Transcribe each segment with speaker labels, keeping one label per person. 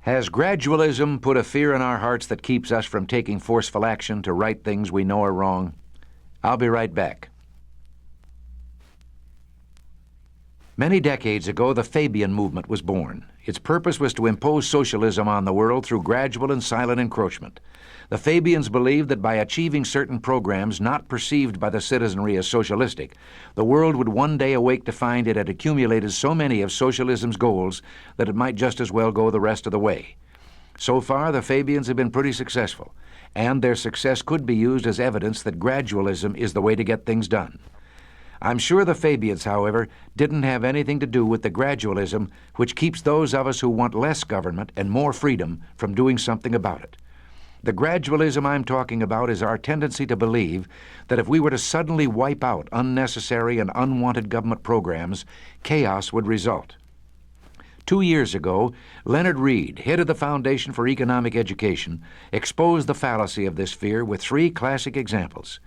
Speaker 1: Has gradualism put a fear in our hearts that keeps us from taking forceful action to right things we know are wrong? I'll be right back. Many decades ago, the Fabian movement was born. Its purpose was to impose socialism on the world through gradual and silent encroachment. The Fabians believed that by achieving certain programs not perceived by the citizenry as socialistic, the world would one day awake to find it had accumulated so many of socialism's goals that it might just as well go the rest of the way. So far, the Fabians have been pretty successful, and their success could be used as evidence that gradualism is the way to get things done. I'm sure the Fabians, however, didn't have anything to do with the gradualism which keeps those of us who want less government and more freedom from doing something about it. The gradualism I'm talking about is our tendency to believe that if we were to suddenly wipe out unnecessary and unwanted government programs, chaos would result. 2 years ago, Leonard Read, head of the Foundation for Economic Education, exposed the fallacy of this fear with 3 classic examples.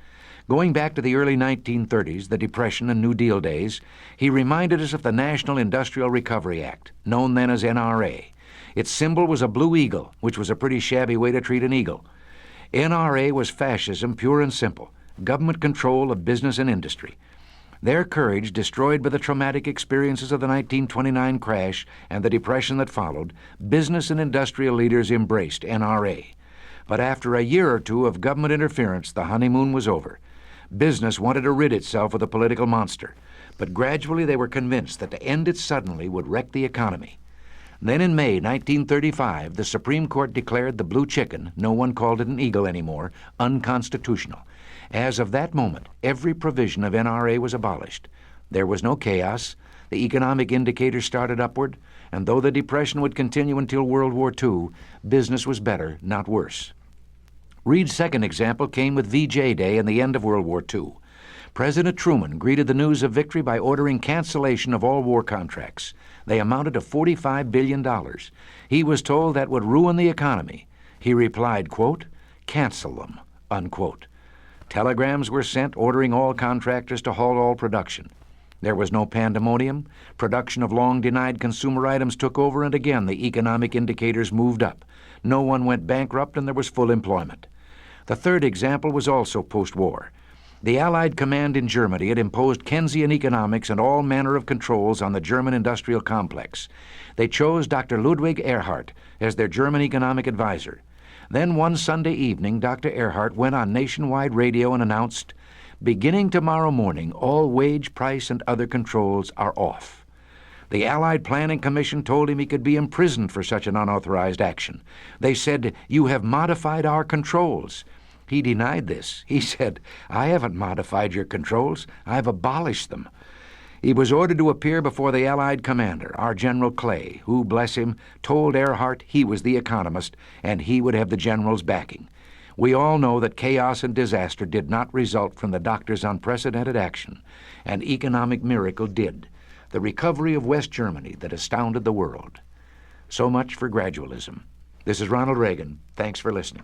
Speaker 1: Going back to the early 1930s, the Depression and New Deal days, he reminded us of the National Industrial Recovery Act, known then as NRA. Its symbol was a blue eagle, which was a pretty shabby way to treat an eagle. NRA was fascism, pure and simple, government control of business and industry. Their courage, destroyed by the traumatic experiences of the 1929 crash and the Depression that followed, business and industrial leaders embraced NRA. But after a year or 2 of government interference, the honeymoon was over. Business wanted to rid itself of the political monster, but gradually they were convinced that to end it suddenly would wreck the economy. Then in May 1935, the Supreme Court declared the blue chicken, no one called it an eagle anymore, unconstitutional. As of that moment, every provision of NRA was abolished. There was no chaos, the economic indicators started upward, and though the Depression would continue until World War II, business was better, not worse. Read's second example came with VJ Day and the end of World War II. President Truman greeted the news of victory by ordering cancellation of all war contracts. They amounted to $45 billion. He was told that would ruin the economy. He replied, quote, "Cancel them," unquote. Telegrams were sent ordering all contractors to halt all production. There was no pandemonium. Production of long-denied consumer items took over, and again the economic indicators moved up. No one went bankrupt, and there was full employment. The third example was also post-war. The Allied command in Germany had imposed Keynesian economics and all manner of controls on the German industrial complex. They chose Dr. Ludwig Erhard as their German economic advisor. Then one Sunday evening, Dr. Erhard went on nationwide radio and announced, "Beginning tomorrow morning, all wage, price, and other controls are off." The Allied Planning Commission told him he could be imprisoned for such an unauthorized action. They said, "You have modified our controls." He denied this. He said, "I haven't modified your controls. I've abolished them." He was ordered to appear before the Allied commander, our General Clay, who, bless him, told Earhart he was the economist and he would have the general's backing. We all know that chaos and disaster did not result from the doctor's unprecedented action. An economic miracle did. The recovery of West Germany that astounded the world. So much for gradualism. This is Ronald Reagan. Thanks for listening.